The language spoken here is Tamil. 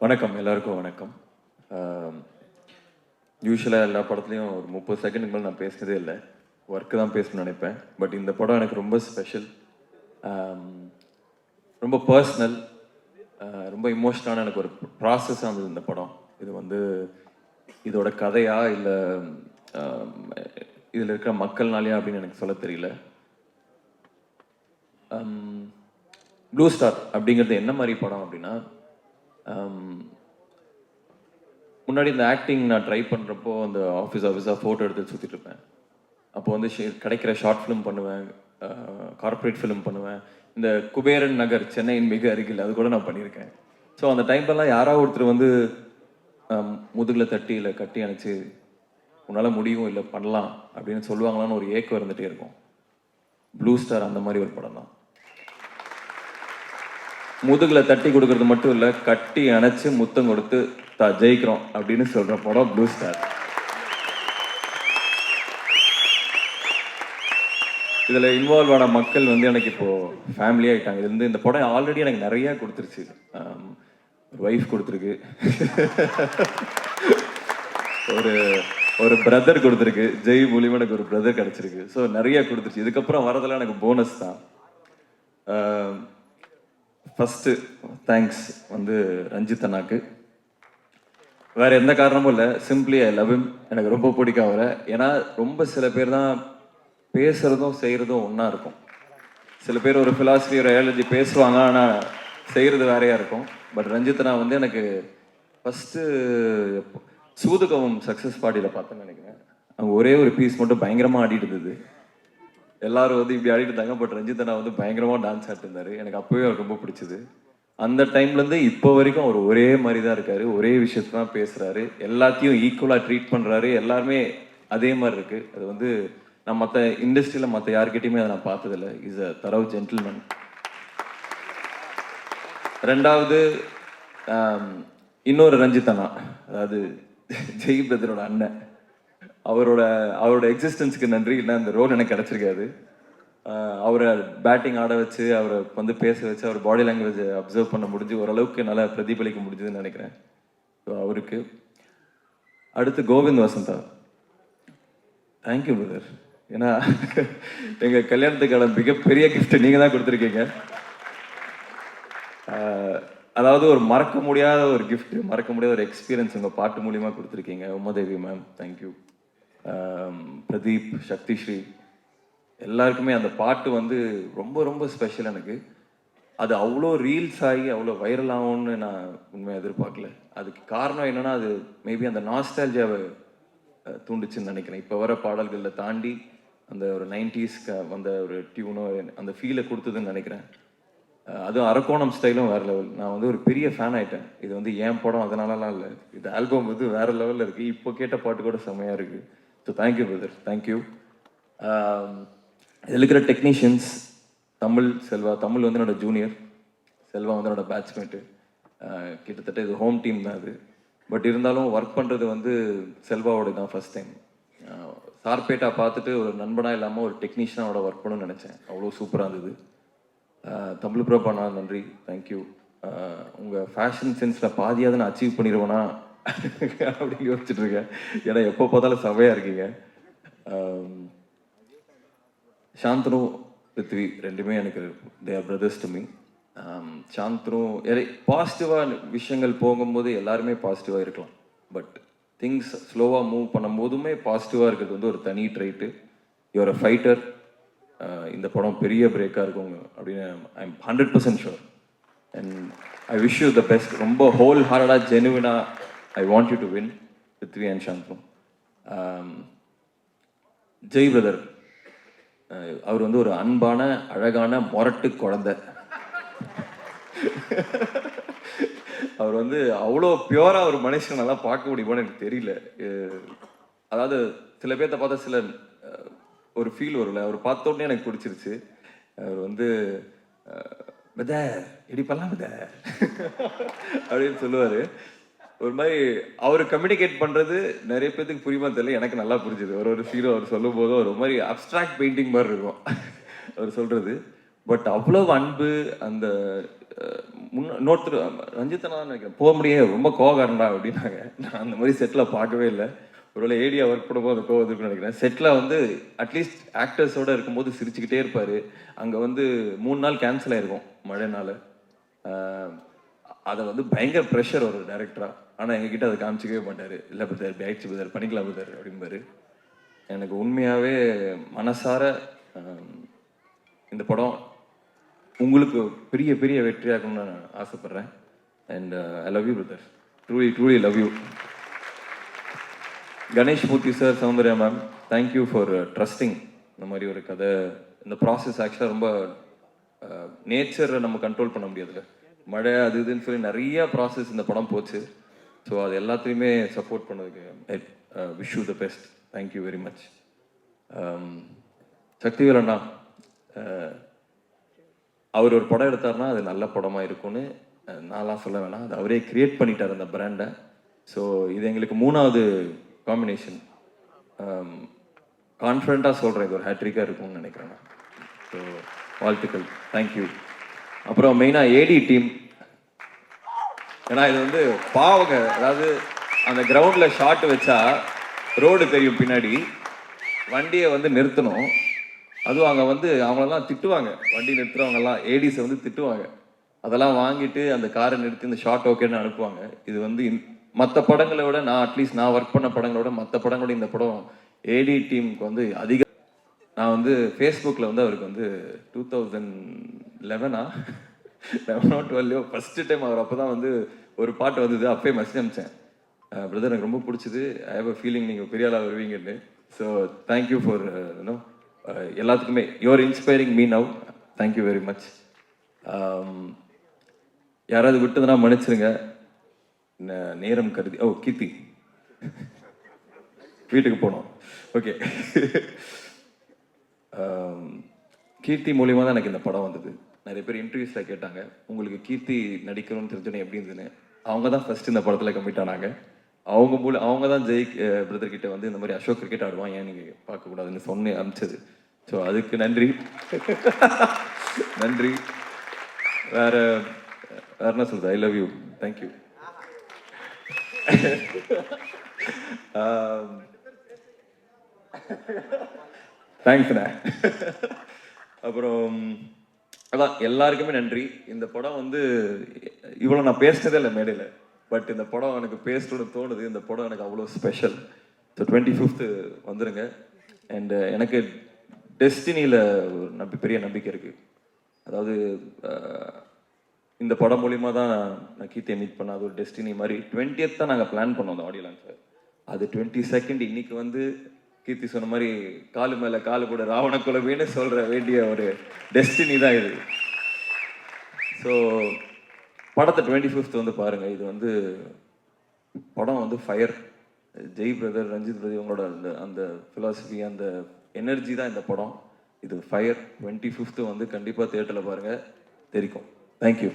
வணக்கம், எல்லாருக்கும் வணக்கம். யூஸ்வலாக எல்லா படத்துலையும் ஒரு 30 செகண்டுக்கு மேலே நான் பேசினதே இல்லை. ஒர்க்கு தான் பேசணும்னு நினைப்பேன். பட் இந்த படம் எனக்கு ரொம்ப ஸ்பெஷல், ரொம்ப பர்சனல், ரொம்ப இமோஷனலான எனக்கு ஒரு ப்ராசஸாக இருந்தது இந்த படம். இது வந்து இதோட கதையா இல்லை இதில் இருக்கிற மக்கள்னாலையா அப்படின்னு எனக்கு சொல்ல தெரியல. ப்ளூ ஸ்டார் அப்படிங்கிறது என்ன மாதிரி படம் அப்படின்னா, முன்னாடி இந்த ஆக்டிங் நான் ட்ரை பண்ணுறப்போ அந்த ஆஃபீஸாக ஃபோட்டோ எடுத்து சுற்றிட்டு இருப்பேன். அப்போ வந்து கிடைக்கிற ஷார்ட் ஃபிலிம் பண்ணுவேன், கார்ப்பரேட் ஃபிலிம் பண்ணுவேன். இந்த குபேரன் நகர் சென்னையின் மிக அருகில் அது கூட நான் பண்ணியிருக்கேன். ஸோ அந்த டைம்லலாம் யாராவது ஒருத்தர் வந்து முதுகில் தட்டி இல்லை கட்டி அணைச்சி உன்னால் முடியும் இல்லை பண்ணலாம் அப்படின்னு சொல்லுவாங்களான்னு ஒரு ஏக்கம் இருந்துகிட்டே இருக்கும். ப்ளூ ஸ்டார் அந்த மாதிரி ஒரு படம் தான். முதுகில் தட்டி கொடுக்கறது மட்டும் இல்லை, கட்டி அணைச்சி முத்தம் கொடுத்து ஜெயிக்கிறோம் அப்படின்னு சொல்ற படம் ப்ளூ ஸ்டார். இதுல இன்வால்வ் ஆன மக்கள் வந்து எனக்கு இப்போ ஃபேமிலி ஆயிட்டாங்க. இது வந்து இந்த படம் ஆல்ரெடி எனக்கு நிறைய கொடுத்துருச்சு. ஒரு ஒய்ஃப் கொடுத்துருக்கு, ஒரு ஒரு பிரதர் கொடுத்துருக்கு, ஜெய் மூலியமா எனக்கு ஒரு பிரதர் கிடைச்சிருக்கு. ஸோ நிறைய கொடுத்துருச்சு. இதுக்கப்புறம் வரதெல்லாம் எனக்கு போனஸ் தான். ஃபர்ஸ்ட் தேங்க்ஸ் வந்து ரஞ்சித் அண்ணாக்கு. வேற எந்த காரணமும் இல்லை, சிம்பிளி ஐ லவ் ஹிம். எனக்கு ரொம்ப பிடிக்கும் அவரை. ஏன்னா ரொம்ப சில பேர் தான் பேசுறதும் செய்யறதும் ஒன்றா இருக்கும். சில பேர் ஒரு ஃபிலாசபி ஒரு ஐடியாலஜி பேசுவாங்க, ஆனால் செய்கிறது வேறையா இருக்கும். பட் ரஞ்சித்னா வந்து எனக்கு ஃபஸ்ட்டு சூதுகவும் சக்ஸஸ் பார்ட்டியில் பார்த்தேன்னு நினைக்கிறேன். அவங்க ஒரே ஒரு பீஸ் மட்டும் பயங்கரமாக ஆடிட்டு இருந்தது. எல்லாரும் வந்து இப்படி ஆடிட்டு இருந்தாங்க. பட் ரஞ்சித்னா வந்து பயங்கரமாக டான்ஸ் ஆடிட்டு இருந்தார். எனக்கு அப்போவே அவருக்கு ரொம்ப பிடிச்சது. அந்த டைம்லேருந்து இப்போ வரைக்கும் அவர் ஒரே மாதிரி தான் இருக்காரு, ஒரே விஷயத்த தான் பேசுகிறாரு, எல்லாத்தையும் ஈக்குவலாக ட்ரீட் பண்ணுறாரு. எல்லாருமே அதே மாதிரி இருக்குது. அது வந்து நான் மற்ற இண்டஸ்ட்ரியில் மற்ற யார்கிட்டையுமே அதை நான் பார்த்ததில்லை. இஸ் அ தரவு ஜென்டில்மேன். ரெண்டாவது இன்னொரு ரஞ்சித் அண்ணா, அதாவது ஜெய் பிரதரோட அண்ணன். அவரோட எக்ஸிஸ்டன்ஸுக்கு நன்றி. இல்லை அந்த ரோல் எனக்கு கிடச்சிருக்காது. அவரை பேட்டிங் ஆட வச்சு, அவரை வந்து பேச வச்சு, அவர் பாடி லாங்குவேஜ் அப்சர்வ் பண்ண முடிஞ்சு ஓரளவுக்கு நல்லா பிரதிபலிக்க முடிஞ்சதுன்னு நினைக்கிறேன். ஸோ அவருக்கு. அடுத்து கோவிந்த் வசந்தா, தேங்க்யூ பிரதர். ஏன்னா எங்கள் கல்யாணத்துக்கான மிகப்பெரிய கிஃப்ட் நீங்கள் தான் கொடுத்துருக்கீங்க. அதாவது ஒரு மறக்க முடியாத ஒரு கிஃப்ட், மறக்க முடியாத ஒரு எக்ஸ்பீரியன்ஸ் உங்கள் பாட்டு மூலியமாக கொடுத்துருக்கீங்க. Umadevi ma'am thank you. பிரதீப், சக்திஸ்ரீ, எல்லாருக்குமே அந்த பாட்டு வந்து ரொம்ப ரொம்ப ஸ்பெஷல். எனக்கு அது அவ்வளோ ரீல்ஸ் ஆகி அவ்வளோ வைரல் ஆகும்னு நான் உண்மையாக எதிர்பார்க்கல. அதுக்கு காரணம் என்னன்னா, அது மேபி அந்த நாஸ்டால்ஜியாவை தூண்டுச்சுன்னு நினைக்கிறேன். இப்போ வர பாடல்களில் தாண்டி அந்த ஒரு 90s வந்த ஒரு டியூனோ அந்த ஃபீலை கொடுத்ததுன்னு நினைக்கிறேன். அதுவும் அரக்கோணம் ஸ்டைலும் வேறு லெவல். நான் வந்து ஒரு பெரிய ஃபேன் ஆகிட்டேன். இது வந்து என் படம் அதனாலலாம் இல்லை, இது ஆல்பம் வந்து வேறு லெவலில் இருக்குது. இப்போ கேட்ட பாட்டு கூட செம்மையாக இருக்குது. So thank you brother, thank you. இதில் இருக்கிற டெக்னீஷியன்ஸ், தமிழ் செல்வா, தமிழ் வந்து என்னோட ஜூனியர், செல்வா வந்து என்னோட பேட்ச்மேட்டு. கிட்டத்தட்ட இது ஹோம் டீம் தான் அது. பட் இருந்தாலும் ஒர்க் பண்ணுறது வந்து செல்வாவோட தான் ஃபஸ்ட் டைம். சார்பேட்டா பார்த்துட்டு ஒரு நண்பனாக இல்லாமல் ஒரு டெக்னீஷியனோட ஒர்க் பண்ணணும்னு நினச்சேன். அவ்வளோ சூப்பராக இருந்தது. தமிழ் பிரபாண்ணா நன்றி, தேங்க்யூ. உங்கள் ஃபேஷன் சென்ஸில் பாதியாவது நான் அச்சீவ் பண்ணிடுவேனா அப்படின்னு யோசிச்சுட்டு இருக்கேன். ஏன்னா எப்போ பார்த்தாலும் செவையாக இருக்கீங்க. சாந்தனு, பிருத்வி ரெண்டுமே எனக்கு they are brothers to me. Shantanu பாசிட்டிவாக விஷயங்கள் போகும்போது எல்லாருமே பாசிட்டிவாக இருக்கலாம். பட் திங்ஸ் ஸ்லோவாக மூவ் பண்ணும் போதுமே பாசிட்டிவாக இருக்கிறது வந்து ஒரு தனி ட்ரைட்டு. Your a fighter. இந்த படம் பெரிய பிரேக்காக இருக்கும் அப்படின்னு I am 100% sure. And I wish you the best. ரொம்ப ஹோல் ஹார்டடாக ஜெனுவினாக I want you to win, Prithvi and Shanthanu. Jai brother, அவர் வந்து ஒரு அன்பான அழகான மொரட்டு குழந்தை. அவர் வந்து அவ்வளோ பியூராக ஒரு மனுஷன் நல்லா பார்க்க முடியுமான்னு எனக்கு தெரியல. அதாவது சில பேர்த்த பார்த்தா சில ஒரு ஃபீல் வரும்ல, அவர் பார்த்த உடனே எனக்கு பிடிச்சிருச்சு. அவர் வந்து பத இப்படி பண்ணலாம் பத அப்படின்னு சொல்லுவார். ஒரு மாதிரி அவர் கம்யூனிகேட் பண்ணுறது நிறைய பேருக்கு புரியுமா தெரியல, எனக்கு நல்லா புரிஞ்சுது. ஒரு ஃபீலும் அவர் சொல்லும் போதும் ஒரு மாதிரி அப்ட்ராக்ட் பெயிண்டிங் மாதிரி இருக்கும் அவர் சொல்கிறது. பட் அவ்வளவு அன்பு, அந்த இன்னொருத்தர் ரஞ்சித்தனா தான் நினைக்கிறேன், போக முடியாது ரொம்ப கோவக்காரன்டா அப்படின்னாங்க. நான் அந்த மாதிரி செட்டில் பார்க்கவே இல்லை. ஒருவேளை ஏடியா ஒர்க் பண்ணும்போது அந்த கோவம் இருக்குன்னு நினைக்கிறேன். செட்டில் வந்து அட்லீஸ்ட் ஆக்டர்ஸோடு இருக்கும்போது சிரிச்சுக்கிட்டே இருப்பார். அங்கே வந்து 3 நாள் கேன்சல் ஆகிருக்கும் மழைனால. அதை வந்து பயங்கர ப்ரெஷர் ஒரு டைரக்டராக. ஆனால் எங்ககிட்ட அதை காமிச்சிக்கவே மாட்டார். இல்லை பதர் இப்படி ஆயிடுச்சு பதர், பண்ணிக்கலாம் பதர் அப்படிம்பாரு. எனக்கு உண்மையாகவே மனசார இந்த படம் உங்களுக்கு பெரிய பெரிய வெற்றியாகணும்னு நான் ஆசைப்பட்றேன். And I love you brother, truly truly love you. Ganesh Murthy sir, Soundarya ma'am, thank you for trusting. இந்த மாதிரி ஒரு கதை, இந்த ப்ராசஸ் ஆக்சுவலாக ரொம்ப நேச்சரை நம்ம கண்ட்ரோல் பண்ண முடியாதுல்ல, மழை அது இதுன்னு சொல்லி நிறைய ப்ராசஸ் இந்த படம் போச்சு. ஸோ அது எல்லாத்தையுமே சப்போர்ட் பண்ணதுக்கு wish you the best. Thank you very much. Sakthivel அண்ணா, அவர் ஒரு படம் எடுத்தார்னா அது நல்ல படமாக இருக்கும்னு நான்லாம் சொல்ல வேணாம், அது அவரே கிரியேட் பண்ணிட்டார் அந்த பிராண்டை. ஸோ இது எங்களுக்கு 3வது காம்பினேஷன். கான்ஃபிடண்ட்டாக சொல்கிறேன், இது ஒரு ஹேட்ரிக்காக இருக்கும்னு நினைக்கிறேன் நான். ஸோ வாழ்த்துக்கள், தேங்க்யூ. அப்புறம் மெயினாக ஏடி டீம், ஏன்னா இது வந்து பாவங்க. அதாவது அந்த கிரவுண்டில் ஷாட் வச்சா ரோடு தெரியும், பின்னாடி வண்டியை வந்து நிறுத்தணும். அதுவும் அங்கே வந்து அவங்களெல்லாம் திட்டுவாங்க, வண்டி நிறுத்துறவங்கெல்லாம் ஏடிஸை வந்து திட்டுவாங்க. அதெல்லாம் வாங்கிட்டு அந்த காரை நிறுத்தி இந்த ஷார்ட் ஓகேன்னு அனுப்புவாங்க. இது வந்து மற்ற படங்களை விட, நான் அட்லீஸ்ட் நான் ஒர்க் பண்ண படங்களோட மற்ற படங்களோட இந்த படம் ஏடி டீமுக்கு வந்து அதிக. நான் வந்து ஃபேஸ்புக்கில் வந்து அவருக்கு வந்து 2011 12 ஃபஸ்ட்டு டைம் அவர் அப்போ தான் வந்து ஒரு பாட்டு வந்தது, அப்பயே மெசேஜ் அனுப்பிச்சேன், பிரதர் எனக்கு ரொம்ப பிடிச்சது, ஐ ஹேவ் அ ஃபீலிங் நீங்கள் பெரிய ஆளாக வருவீங்கன்னு. ஸோ தேங்க்யூ ஃபார் யூனோ எல்லாத்துக்குமே, you're inspiring me now. Thank you very much. யாராவது விட்டதுன்னா மன்னிச்சிருங்க, நேரம் கருதி. ஓ கீர்த்தி வீட்டுக்கு போனோம். ஓகே. கீர்த்தி மூலியமாக தான் எனக்கு இந்த படம் வந்தது. நிறைய பேர் இன்டர்வியூஸில் கேட்டாங்க, உங்களுக்கு கீர்த்தி நடிக்கணும்னு தெரிஞ்சோன்னே எப்படி இருந்ததுன்னு. அவங்க தான் ஃபஸ்ட்டு இந்த படத்தில் கமிட் ஆனாங்க. அவங்க தான் ஜெய் பிரதர் கிட்ட வந்து இந்த மாதிரி அசோக் கிரிக்கெட் ஆடுவான், ஏன் நீங்கள் பார்க்கக்கூடாதுன்னு சொன்னே அனுப்பிச்சது. ஸோ அதுக்கு நன்றி. நன்றி. வேற என்ன சொல்றது, ஐ லவ் யூ, தேங்க்யூ. தேங்க்ஸ்ண்ணே. அப்புறம் அதான் எல்லாருக்குமே நன்றி. இந்த படம் வந்து இவ்வளோ நான் பேசினதே இல்லை மேடையில், பட் இந்த படம் எனக்கு பேசணும்னு தோணுது. இந்த படம் எனக்கு அவ்வளோ ஸ்பெஷல். ஸோ 25th வந்துடுங்க. அண்ட் எனக்கு டெஸ்டினியில் ஒரு பெரிய நம்பிக்கை இருக்குது. அதாவது இந்த படம் மூலிமா தான் நான் கீர்த்தியை மீட் பண்ண, அது ஒரு டெஸ்டினி மாதிரி. 20th தான் நாங்கள் பிளான் பண்ணோம் அந்த ஆடியோ லான்ச். அது 22nd இன்னைக்கு வந்து கீர்த்தி சொன்ன மாதிரி காலு மேலே காலு கூட ராவண குலவேன்னு சொல்கிற வேண்டிய ஒரு டெஸ்டினி தான் இது. ஸோ படத்தை 25th வந்து பாருங்கள். இது வந்து படம் வந்து fire. Jai brother, Ranjith brother, இவங்களோட அந்த ஃபிலாசபி, அந்த எனர்ஜி தான் இந்த படம். இது ஃபயர். 25th வந்து கண்டிப்பாக தியேட்டரில் பாருங்கள், தெரிக்கும். தேங்க்யூ.